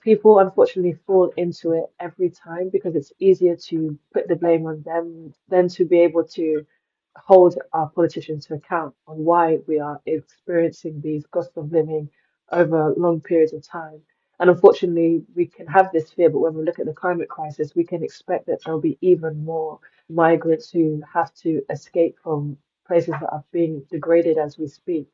People unfortunately fall into it every time because it's easier to put the blame on them than to be able to hold our politicians to account on why we are experiencing these cost of living over long periods of time. And unfortunately, we can have this fear, but when we look at the climate crisis, we can expect that there'll be even more migrants who have to escape from places that are being degraded as we speak.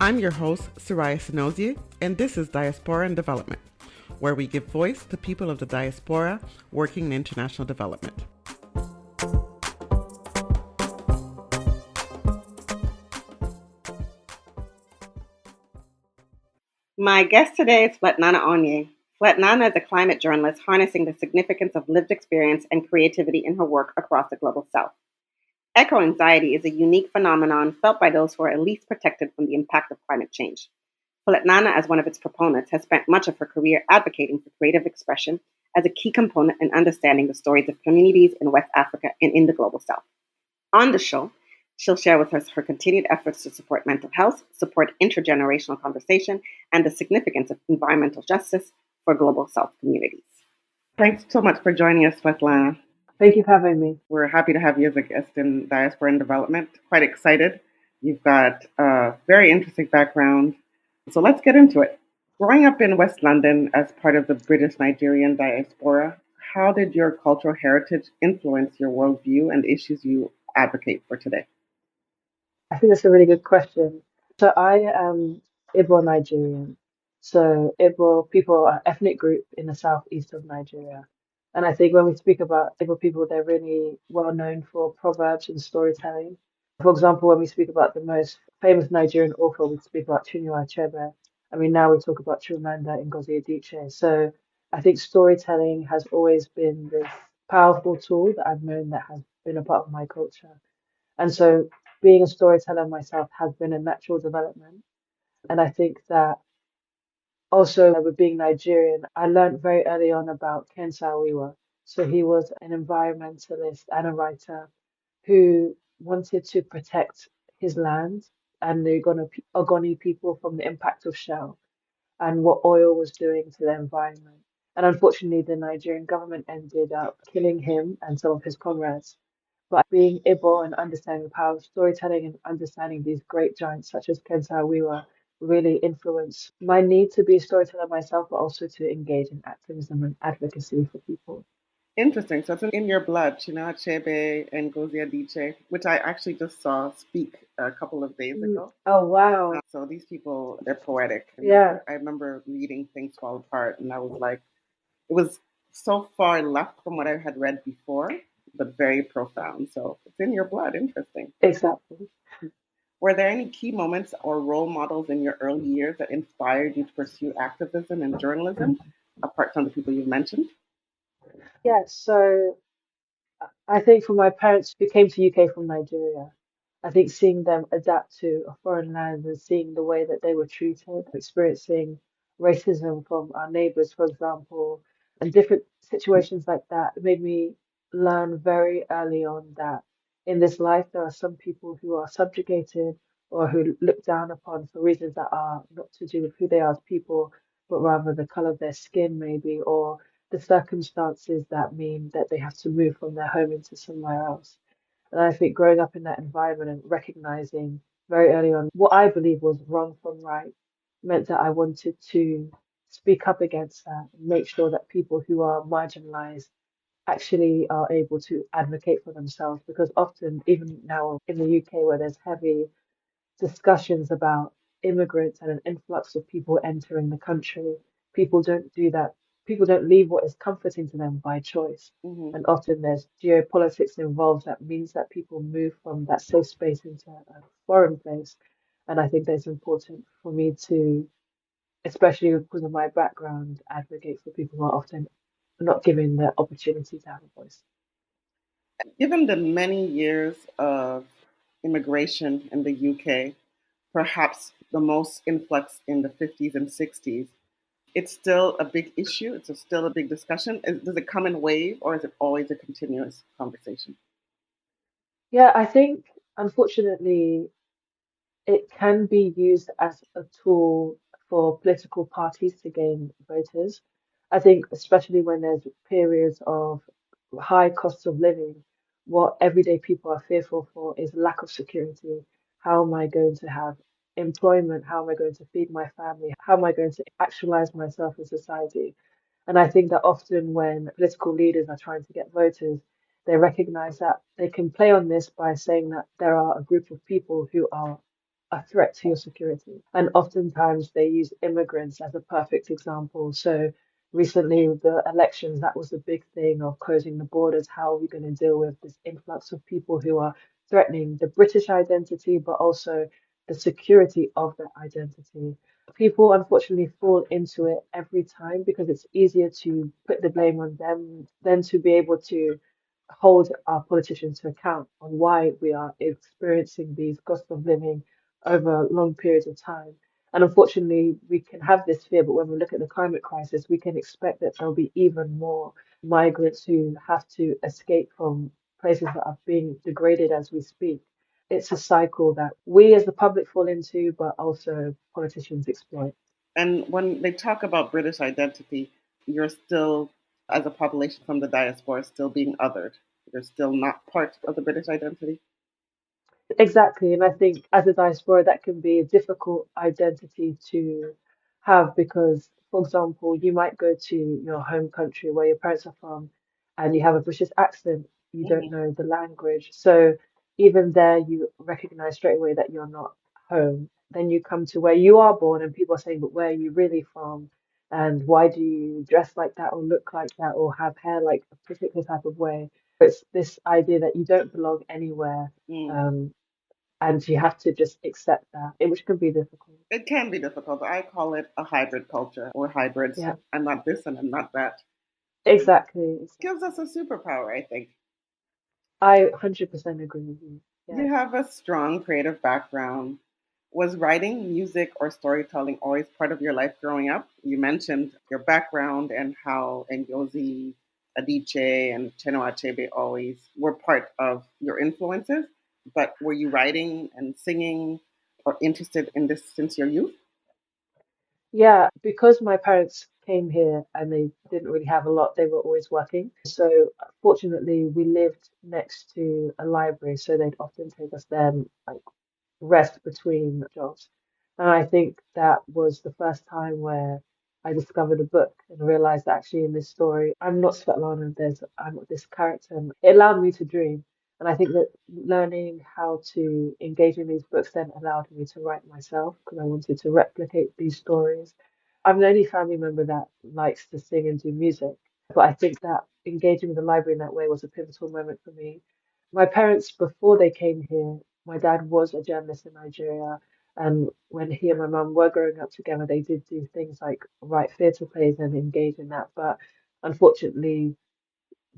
I'm your host, Soraya Sinozie, and this is Diaspora and Development, where we give voice to people of the diaspora working in international development. My guest today is Svetlana Onye. Svetlana is a climate journalist harnessing the significance of lived experience and creativity in her work across the global south. Eco-anxiety is a unique phenomenon felt by those who are least protected from the impact of climate change. Svetlana, as one of its proponents, has spent much of her career advocating for creative expression as a key component in understanding the stories of communities in West Africa and in the global south. On the show, she'll share with us her continued efforts to support mental health, support intergenerational conversation, and the significance of environmental justice for global South communities. Thanks so much for joining us, Svetlana. Thank you for having me. We're happy to have you as a guest in Diaspora and Development. Quite excited. You've got a very interesting background. So let's get into it. Growing up in West London as part of the British-Nigerian diaspora, how did your cultural heritage influence your worldview and issues you advocate for today? I think that's a really good question. So I am Igbo Nigerian. So Igbo people are an ethnic group in the southeast of Nigeria. And I think when we speak about Igbo people, they're really well known for proverbs and storytelling. For example, when we speak about the most famous Nigerian author, we speak about Chinua Achebe. I mean, now we talk about Chimamanda Ngozi Adichie. So I think storytelling has always been this powerful tool that I've known that has been a part of my culture. And so being a storyteller myself has been a natural development. And I think that also with being Nigerian, I learned very early on about Ken Saro. So he was an environmentalist and a writer who wanted to protect his land and the Ogoni people from the impact of Shell and what oil was doing to the environment. And unfortunately, the Nigerian government ended up killing him and some of his comrades. But being able and understanding the power of storytelling and understanding these great giants such as Ken Saro really influenced my need to be a storyteller myself, but also to engage in activism and advocacy for people. Interesting. So it's in your blood, Chinua Achebe and Ngozi Adichie, which I actually just saw speak a couple of days ago. Oh, wow. So these people, they're poetic. And Yeah. I remember reading Things Fall Apart, and I was like, it was so far left from what I had read before, but very profound. So it's in your blood. Interesting. Exactly. Were there any key moments or role models in your early years that inspired you to pursue activism and journalism, apart from the people you've mentioned? Yeah, so I think for my parents who came to UK from Nigeria, I think seeing them adapt to a foreign land and seeing the way that they were treated, experiencing racism from our neighbors, for example, and different situations like that made me learn very early on that in this life there are some people who are subjugated or who look down upon for reasons that are not to do with who they are as people, but rather the color of their skin, maybe, or the circumstances that mean that they have to move from their home into somewhere else. And I think growing up in that environment and recognizing very early on what I believe was wrong from right meant that I wanted to speak up against that and make sure that people who are marginalized actually are able to advocate for themselves. Because often, even now in the UK, where there's heavy discussions about immigrants and an influx of people entering the country, people don't do that. People don't leave what is comforting to them by choice. Hmm. And often there's geopolitics involved that means that people move from that safe space into a foreign place. And I think that's important for me to, especially because of my background, advocate for people who are often not given the opportunity to have a voice. Given the many years of immigration in the UK, perhaps the most influx in the 50s and 60s, it's still a big issue. Still a big discussion. Does it come in wave or is it always a continuous conversation? Yeah, I think. unfortunately, it can be used as a tool for political parties to gain voters. I think, especially when there's periods of high costs of living, what everyday people are fearful for is lack of security. How am I going to have employment? How am I going to feed my family? How am I going to actualize myself in society? And I think that often when political leaders are trying to get voters, they recognize that they can play on this by saying that there are a group of people who are a threat to your security. And oftentimes they use immigrants as a perfect example. So recently, with the elections, that was the big thing of closing the borders. How are we going to deal with this influx of people who are threatening the British identity, but also the security of that identity? People unfortunately fall into it every time because it's easier to put the blame on them than to be able to hold our politicians to account on why we are experiencing these cost of living over long periods of time. And unfortunately, we can have this fear, but when we look at the climate crisis, we can expect that there'll be even more migrants who have to escape from places that are being degraded as we speak. It's a cycle that we as the public fall into, but also politicians exploit. And when they talk about British identity, you're still, as a population from the diaspora, still being othered. You're still not part of the British identity. Exactly, and I think as a diaspora, that can be a difficult identity to have because, for example, you might go to your home country where your parents are from and you have a British accent, you don't Hmm. know the language. So even there, you recognize straight away that you're not home. Then you come to where you are born, and people are saying, but where are you really from? And why do you dress like that or look like that or have hair like a particular type of way? It's this idea that you don't belong anywhere. Mm. Um, and you have to just accept that, which can be difficult. It can be difficult. I call it a hybrid culture or hybrids. Yeah, I'm not this and I'm not that. exactly. Gives us a superpower, I think. I 100% agree with you. You Yes. have a strong creative background. Was writing, music, or storytelling always part of your life growing up? You mentioned your background and how Ngozi Adichie and Chinua Achebe always were part of your influences. But were you writing and singing or interested in this since your youth? Yeah, because my parents came here and they didn't really have a lot, they were always working. So fortunately, we lived next to a library, so they'd often take us there like rest between jobs. And I think that was the first time where I discovered a book and realized that actually in this story, I'm not Svetlana, I'm not this character. And it allowed me to dream. And I think that learning how to engage in these books then allowed me to write myself because I wanted to replicate these stories. I'm the only family member that likes to sing and do music, but I think that engaging with the library in that way was a pivotal moment for me. My parents, before they came here, my dad was a journalist in Nigeria, and when he and my mum were growing up together, they did do things like write theatre plays and engage in that. But unfortunately,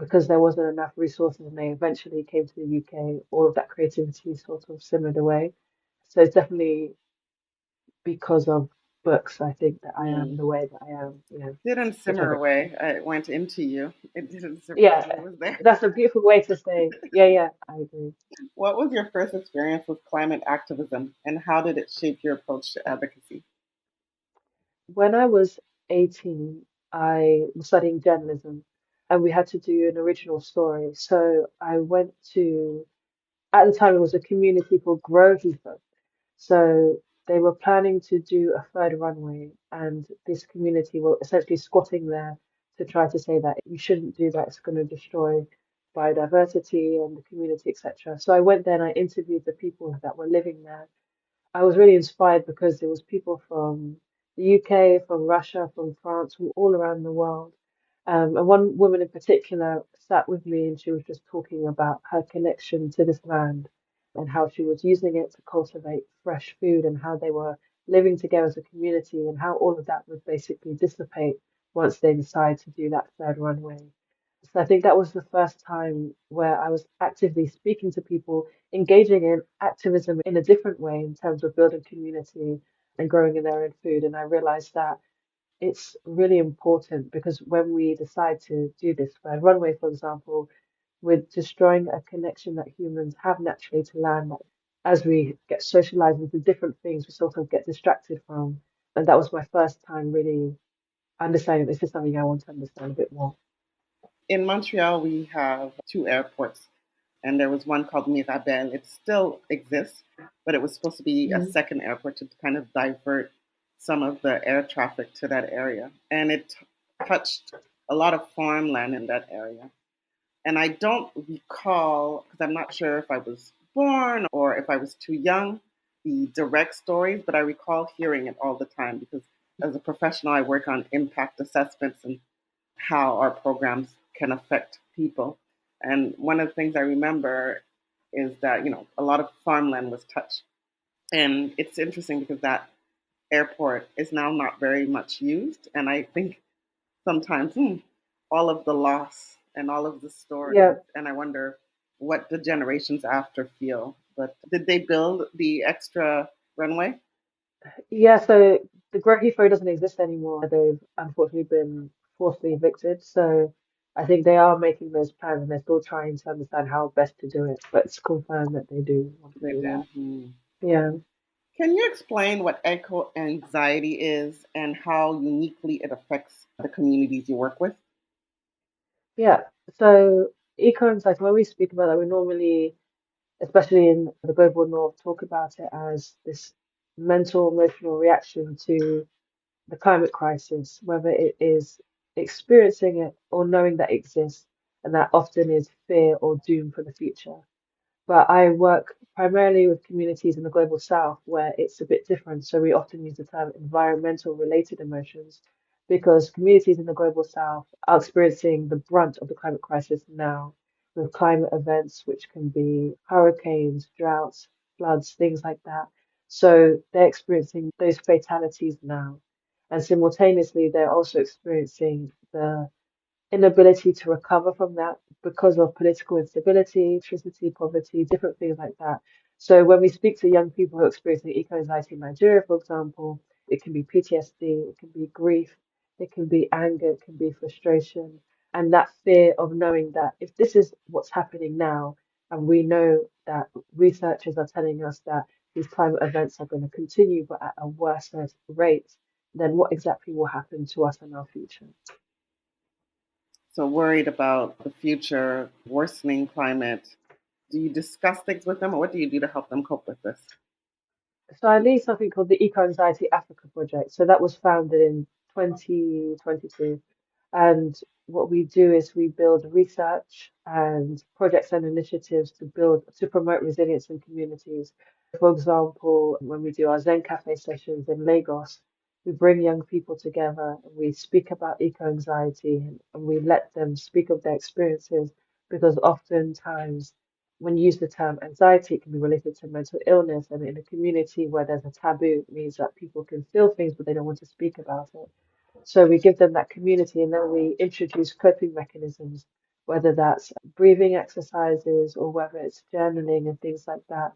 because there wasn't enough resources and they eventually came to the UK, all of that creativity sort of simmered away. So it's definitely because of books, I think that I am Mm. the way that I am, Didn't which I simmer away. It went into you. It didn't simmer yeah, away. It was there. that's a beautiful way to say, yeah, yeah, I agree. What was your first experience with climate activism and how did it shape your approach to advocacy? When I was 18, I was studying journalism and we had to do an original story. So I went to, at the time, it was a community called Grow Heathrow. So they were planning to do a third runway, and this community were essentially squatting there to try to say that you shouldn't do that, it's going to destroy biodiversity and the community, etc. So I went there and I interviewed the people that were living there. I was really inspired because there was people from the UK, from Russia, from France, from all around the world. And one woman in particular sat with me and she was just talking about her connection to this land and how she was using it to cultivate fresh food and how they were living together as a community and how all of that would basically dissipate once they decide to do that third runway. So I think that was the first time where I was actively speaking to people, engaging in activism in a different way in terms of building community and growing in their own food. And I realized that it's really important because when we decide to do this third runway, for example, we're destroying a connection that humans have naturally to land. That as we get socialized into different things, we sort of get distracted from. And that was my first time really understanding this is something I want to understand a bit more. In Montreal, we have two airports, and there was one called Mirabel. It still exists, but it was supposed to be a Mm. second airport to kind of divert some of the air traffic to that area. And it touched a lot of farmland in that area. And I don't recall, because I'm not sure if I was born or if I was too young, the direct stories, but I recall hearing it all the time because as a professional, I work on impact assessments and how our programs can affect people. And one of the things I remember is that, a lot of farmland was touched. And it's interesting because that airport is now not very much used. And I think sometimes all of the loss and all of the Yeah, stories, and I wonder what the generations after feel. But did they build the extra runway? yeah. So the Great Heathrow doesn't exist anymore. They've unfortunately been forcibly evicted. So I think they are making those plans and they're still trying to understand how best to do it. But it's confirmed that they do want to They do that. do. Hmm. Yeah. Can you explain what eco anxiety is and how uniquely it affects the communities you work with? Yeah. So eco-anxiety, when we speak about that, we normally, especially in the global north, talk about it as this mental, emotional reaction to the climate crisis, whether it is experiencing it or knowing that it exists, and that often is fear or doom for the future. But I work primarily with communities in the global south where it's a bit different. So we often use the term environmental related emotions because communities in the global south are experiencing the brunt of the climate crisis now with climate events, which can be hurricanes, droughts, floods, things like that. So they're experiencing those fatalities now. And simultaneously, they're also experiencing the inability to recover from that because of political instability, electricity, poverty, different things like that. So when we speak to young people who are experiencing eco-anxiety in Nigeria, for example, it can be PTSD, it can be grief, it can be anger, it can be frustration, and that fear of knowing that if this is what's happening now, and we know that researchers are telling us that these climate events are going to continue, but at a worse rate, then what exactly will happen to us in our future? So, worried about the future, worsening climate. Do you discuss things with them, or what do you do to help them cope with this? So I lead something called the Eco Anxiety Africa Project. So that was founded in 2022. And what we do is we build research and projects and initiatives to promote resilience in communities. For example, when we do our Zen Cafe sessions in Lagos, we bring young people together and we speak about eco anxiety and we let them speak of their experiences because oftentimes when you use the term anxiety, it can be related to mental illness. And in a community where there's a taboo, it means that people can feel things, but they don't want to speak about it. So we give them that community and then we introduce coping mechanisms, whether that's breathing exercises or whether it's journaling and things like that.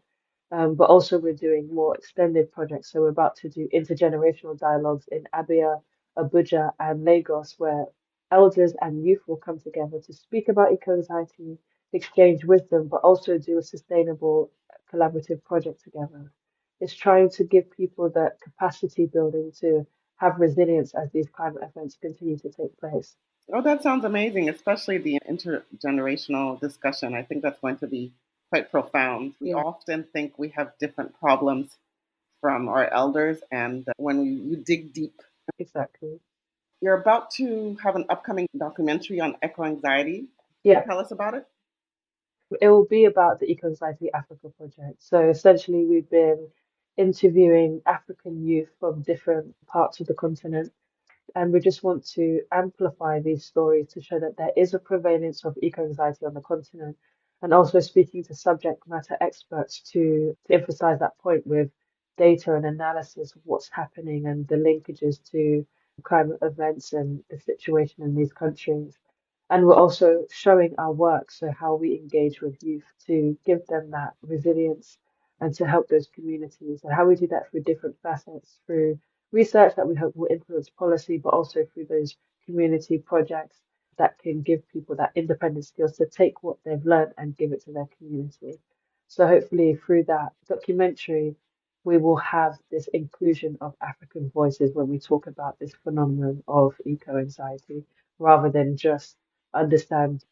But also we're doing more extended projects. So we're about to do intergenerational dialogues in Abia, Abuja, and Lagos, where elders and youth will come together to speak about eco-anxiety, exchange wisdom, but also do a sustainable collaborative project together. It's trying to give people that capacity building to have resilience as these climate events continue to take place. Oh, that sounds amazing, especially the intergenerational discussion. I think that's going to be quite profound. We Yeah, often think we have different problems from our elders, and when you dig deep, exactly. you're about to have an upcoming documentary on eco anxiety. Yeah, Tell us about it. it will be about the Eco Anxiety Africa project. So essentially, we've been interviewing African youth from different parts of the continent. And we just want to amplify these stories to show that there is a prevalence of eco anxiety on the continent, and also speaking to subject matter experts to emphasize that point with data and analysis of what's happening and the linkages to climate events and the situation in these countries. And we're also showing our work, so how we engage with youth to give them that resilience and to help those communities, and how we do that through different facets, through research that we hope will influence policy, but also through those community projects that can give people that independent skills to take what they've learned and give it to their community. So hopefully through that documentary, we will have this inclusion of African voices when we talk about this phenomenon of eco-anxiety, rather than just understand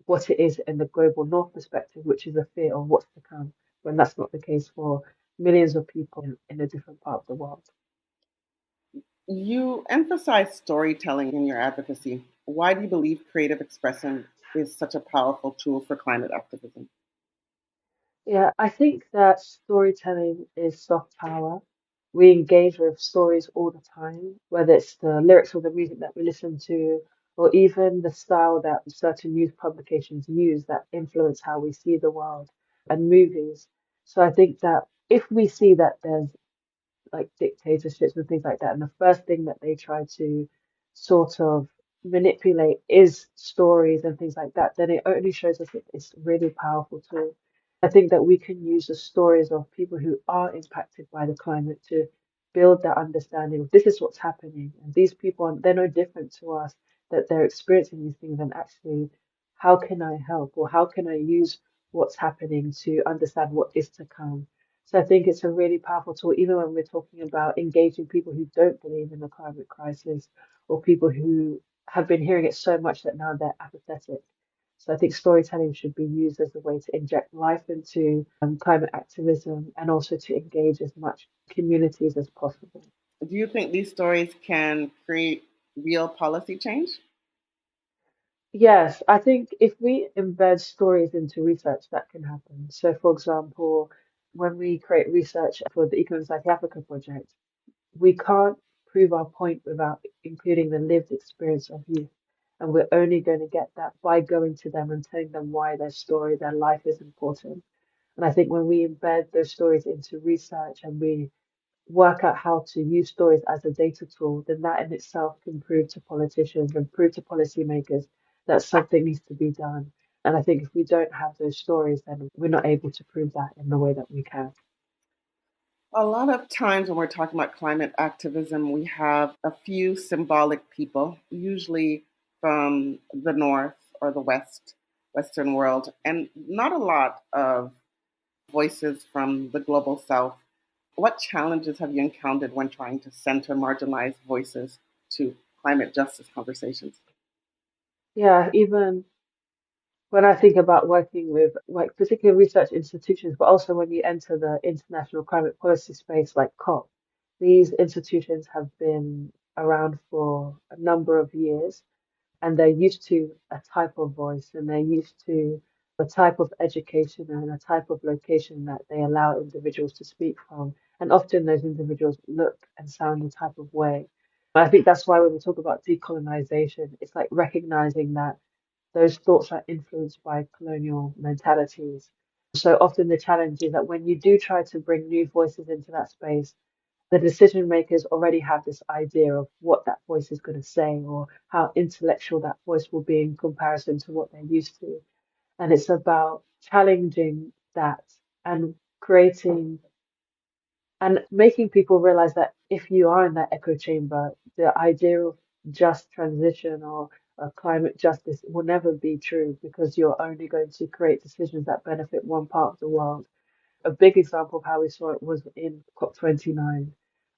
what it is in the global north perspective, which is a fear of what's to come, when that's not the case for millions of people in a different part of the world. You emphasize storytelling in your advocacy. Why do you believe creative expression is such a powerful tool for climate activism? Yeah, I think that storytelling is soft power. We engage with stories all the time, whether it's the lyrics or the music that we listen to, or even the style that certain news publications use that influence how we see the world, and movies. So I think that if we see that there's like dictatorships and things like that. And the first thing that they try to sort of manipulate is stories and things like that, then it only shows us that it's really powerful tool. I think that we can use the stories of people who are impacted by the climate to build that understanding of this is what's happening. And these people, they're no different to us, that they're experiencing these things. And actually, how can I help? Or how can I use what's happening to understand what is to come? So I think it's a really powerful tool, even when we're talking about engaging people who don't believe in the climate crisis or people who have been hearing it so much that now they're apathetic. So I think storytelling should be used as a way to inject life into climate activism and also to engage as much communities as possible. Do you think these stories can create real policy change? Yes, I think if we embed stories into research, that can happen. So, for example, when we create research for the Eco Inside Africa project, we can't prove our point without including the lived experience of youth. And we're only going to get that by going to them and telling them why their story, their life is important. And I think when we embed those stories into research and we work out how to use stories as a data tool, then that in itself can prove to politicians and prove to policymakers that something needs to be done. And I think if we don't have those stories, then we're not able to prove that in the way that we can. A lot of times when we're talking about climate activism, we have a few symbolic people, usually from the North or the Western world, and not a lot of voices from the global South. What challenges have you encountered when trying to center marginalized voices to climate justice conversations? Yeah, even when I think about working with like particular research institutions, but also when you enter the international climate policy space like COP, these institutions have been around for a number of years and they're used to a type of voice and they're used to a type of education and a type of location that they allow individuals to speak from. And often those individuals look and sound a type of way. I think that's why when we talk about decolonization, it's like recognizing that those thoughts are influenced by colonial mentalities. So often the challenge is that when you do try to bring new voices into that space, the decision makers already have this idea of what that voice is going to say or how intellectual that voice will be in comparison to what they're used to. And it's about challenging that and creating and making people realize that if you are in that echo chamber, the idea of just transition or climate justice will never be true because you're only going to create decisions that benefit one part of the world. A big example of how we saw it was in COP29,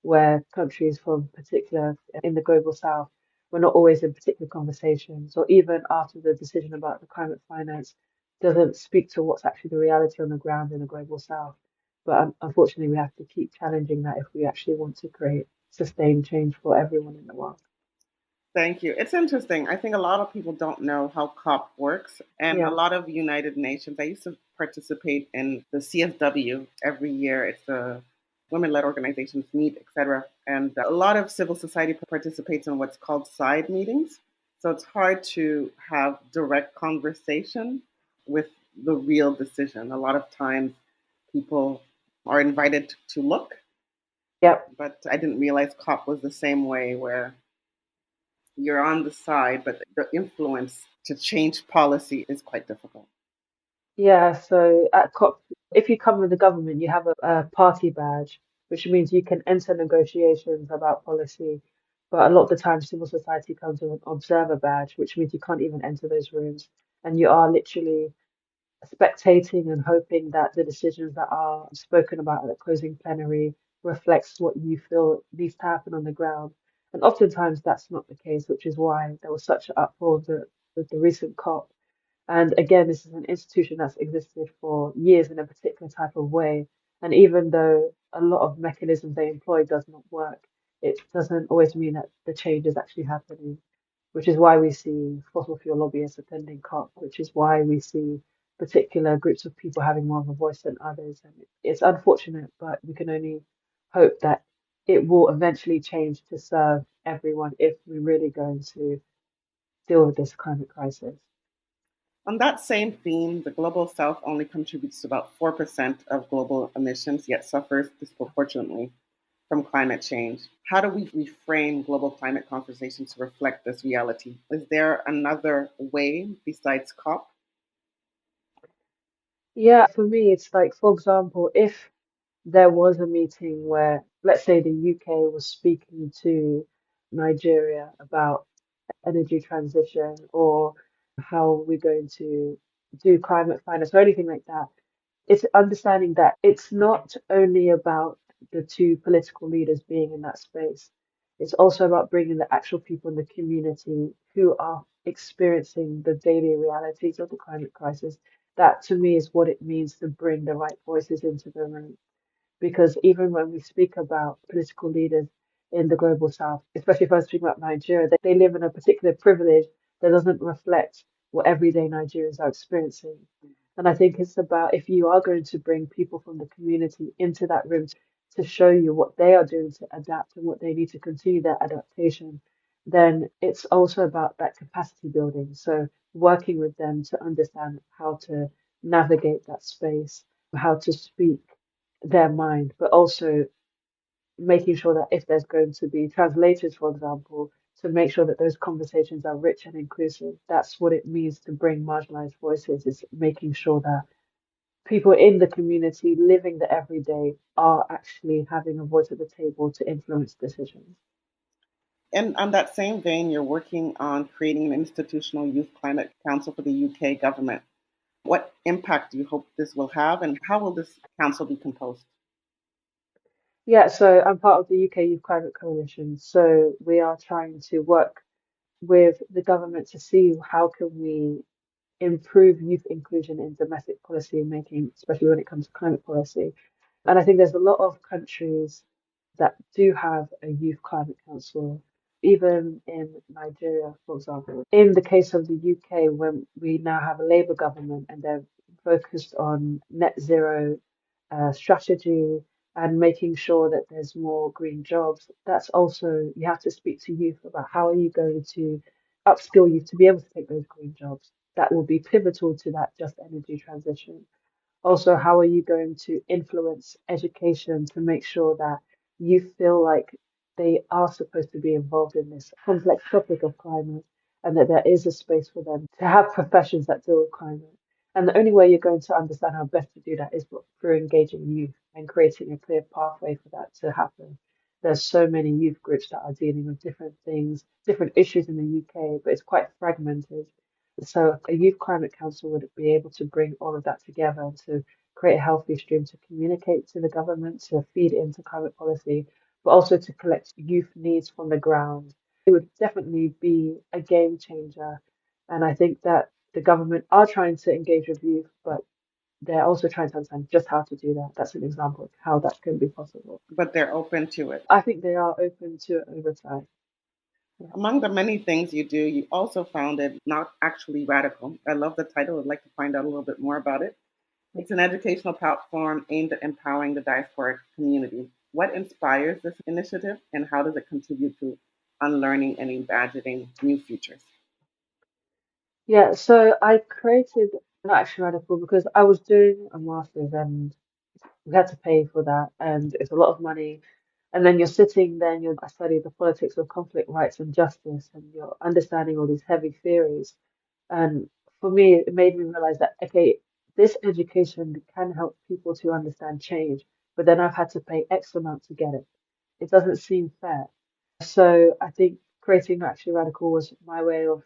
where countries from particular in the global south were not always in particular conversations, or even after the decision about the climate finance doesn't speak to what's actually the reality on the ground in the global south. But unfortunately, we have to keep challenging that if we actually want to create sustained change for everyone in the world. Thank you. It's interesting. I think a lot of people don't know how COP works, and a Yeah. lot of United Nations. I used to participate in the CSW every year. It's the women-led organizations meet, etc. And a lot of civil society participates in what's called side meetings. So it's hard to have direct conversation with the real decision. A lot of times, people are invited to look, Yep. but I didn't realize COP was the same way, where you're on the side, but the influence to change policy is quite difficult. Yeah, so at COP, if you come with the government, you have a party badge, which means you can enter negotiations about policy. But a lot of the time, civil society comes with an observer badge, which means you can't even enter those rooms. And you are literally spectating and hoping that the decisions that are spoken about at the closing plenary reflects what you feel needs to happen on the ground. And oftentimes that's not the case, which is why there was such an uproar with the recent COP. And again, this is an institution that's existed for years in a particular type of way. And even though a lot of mechanisms they employ does not work, it doesn't always mean that the change is actually happening, which is why we see fossil fuel lobbyists attending COP, which is why we see particular groups of people having more of a voice than others. And it's unfortunate, but we can only hope that it will eventually change to serve everyone if we're really going to deal with this climate crisis. On that same theme, the global south only contributes to about 4% of global emissions, yet suffers disproportionately from climate change. How do we reframe global climate conversations to reflect this reality? Is there another way besides COP? Yeah, for me, it's like, for example, if there was a meeting where, let's say, the UK was speaking to Nigeria about energy transition or how we're going to do climate finance or anything like that, it's understanding that it's not only about the two political leaders being in that space. It's also about bringing the actual people in the community who are experiencing the daily realities of the climate crisis. That to me is what it means to bring the right voices into the room. Because even when we speak about political leaders in the global south, especially if I speak about Nigeria, they live in a particular privilege that doesn't reflect what everyday Nigerians are experiencing. And I think it's about if you are going to bring people from the community into that room to show you what they are doing to adapt and what they need to continue their adaptation, then it's also about that capacity building. So working with them to understand how to navigate that space, how to speak their mind, but also making sure that if there's going to be translators, for example, to make sure that those conversations are rich and inclusive. That's what it means to bring marginalized voices, is making sure that people in the community living the everyday are actually having a voice at the table to influence decisions. And on that same vein, you're working on creating an institutional youth climate council for the UK government. What impact do you hope this will have, and how will this council be composed? Yeah, so I'm part of the UK Youth Climate Coalition. So we are trying to work with the government to see how can we improve youth inclusion in domestic policy making, especially when it comes to climate policy. And I think there's a lot of countries that do have a youth climate council, even in Nigeria, for example. In the case of the UK, when we now have a Labour government and they're focused on net zero strategy and making sure that there's more green jobs, that's also, you have to speak to youth about how are you going to upskill youth to be able to take those green jobs that will be pivotal to that just energy transition. Also, how are you going to influence education to make sure that you feel like they are supposed to be involved in this complex topic of climate and that there is a space for them to have professions that deal with climate? And the only way you're going to understand how best to do that is through engaging youth and creating a clear pathway for that to happen. There's so many youth groups that are dealing with different things, different issues in the UK, but it's quite fragmented. So a youth climate council would be able to bring all of that together to create a healthy stream to communicate to the government, to feed into climate policy, but also to collect youth needs from the ground. It would definitely be a game changer. And I think that the government are trying to engage with youth, but they're also trying to understand just how to do that. That's an example of how that can be possible. But they're open to it. I think they are open to it over time. Yeah. Among the many things you do, you also founded Not Actually Radical. I love the title. I'd like to find out a little bit more about it. It's an educational platform aimed at empowering the diasporic community. What inspires this initiative, and how does it contribute to unlearning and imagining new futures? Yeah, so I created Not Actually Radical because I was doing a master's and we had to pay for that, and it's a lot of money. And then you're sitting there and you're studying the politics of conflict, rights, and justice, and you're understanding all these heavy theories. And for me, it made me realize that, okay, this education can help people to understand change, but then I've had to pay X amount to get it. It doesn't seem fair. So I think creating Not Actually Radical was my way of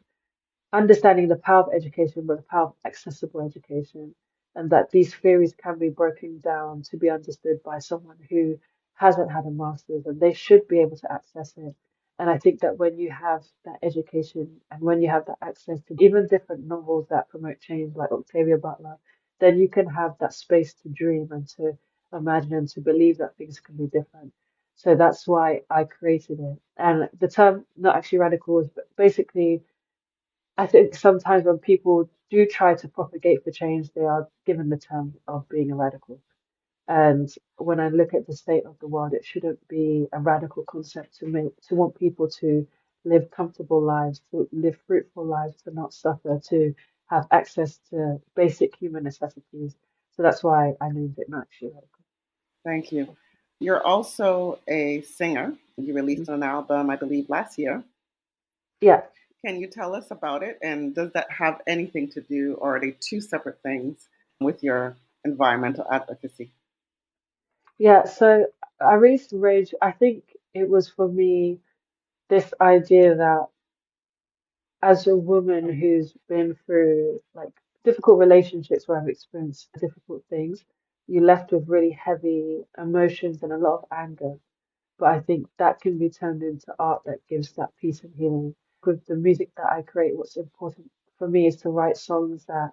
understanding the power of education, but the power of accessible education, and that these theories can be broken down to be understood by someone who hasn't had a master's, and they should be able to access it. And I think that when you have that education and when you have that access to even different novels that promote change, like Octavia Butler, then you can have that space to dream and to imagine and to believe that things can be different. So that's why I created it. And the term Not Actually Radical is basically, I think sometimes when people do try to propagate for change, they are given the term of being a radical. And when I look at the state of the world, it shouldn't be a radical concept to want people to live comfortable lives, to live fruitful lives, to not suffer, to have access to basic human necessities. So that's why I named it Not Actually Radical. Thank you. You're also a singer. You released Mhm. an album, I believe, last year. Yeah, Can you tell us about it? And does that have anything to do, or are they two separate things, with your environmental advocacy? yeah. So I released Rage. I think it was for me this idea that as a woman who's been through like difficult relationships where I've experienced difficult things, you're left with really heavy emotions and a lot of anger. But I think that can be turned into art that gives that peace and healing. With the music that I create, what's important for me is to write songs that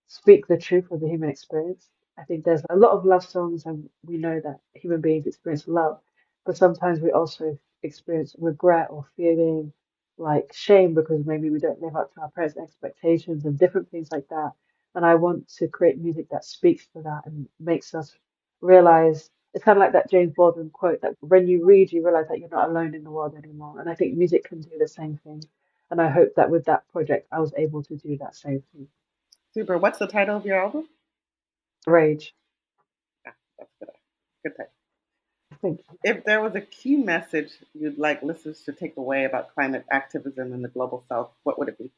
speak the truth of the human experience. I think there's a lot of love songs, and we know that human beings experience love, but sometimes we also experience regret or feeling like shame because maybe we don't live up to our parents' expectations and different things like that. And I want to create music that speaks to that and makes us realize it's kind of like that James Baldwin quote that when you read, you realize that you're not alone in the world anymore. And I think music can do the same thing. And I hope that with that project, I was able to do that same thing. Super. What's the title of your album? Rage. Yeah, that's good. Good title. Thank you. If there was a key message you'd like listeners to take away about climate activism in the global south, what would it be?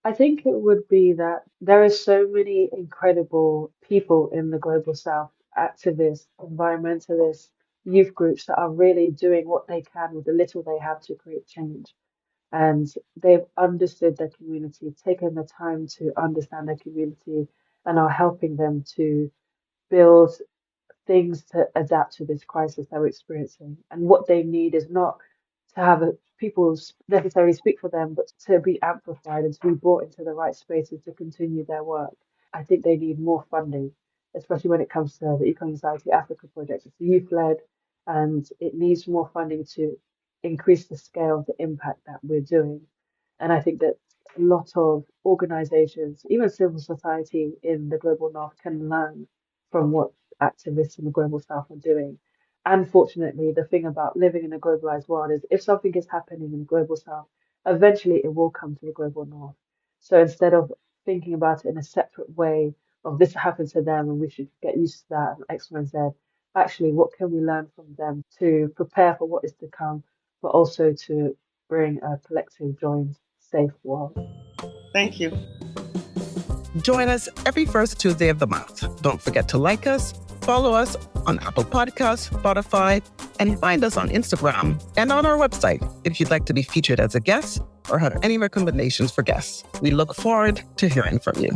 I think it would be that there are so many incredible people in the global south, activists, environmentalists, youth groups that are really doing what they can with the little they have to create change. And they've understood their community, taken the time to understand their community, and are helping them to build things to adapt to this crisis that we're experiencing. And what they need is not to have people necessarily speak for them, but to be amplified and to be brought into the right spaces to continue their work. I think they need more funding, especially when it comes to the Eco Anxiety Africa project. It's youth led and it needs more funding to increase the scale of the impact that we're doing. And I think that a lot of organizations, even civil society in the global north, can learn from what activists in the global south are doing. Unfortunately, the thing about living in a globalized world is if something is happening in the global south, eventually it will come to the global north. So instead of thinking about it in a separate way of this happened to them and we should get used to that and X, Y, and Z, actually, what can we learn from them to prepare for what is to come, but also to bring a collective, joined, safe world? Thank you. Join us every first Tuesday of the month. Don't forget to like us, follow us on Apple Podcasts, Spotify, and find us on Instagram and on our website if you'd like to be featured as a guest or have any recommendations for guests. We look forward to hearing from you.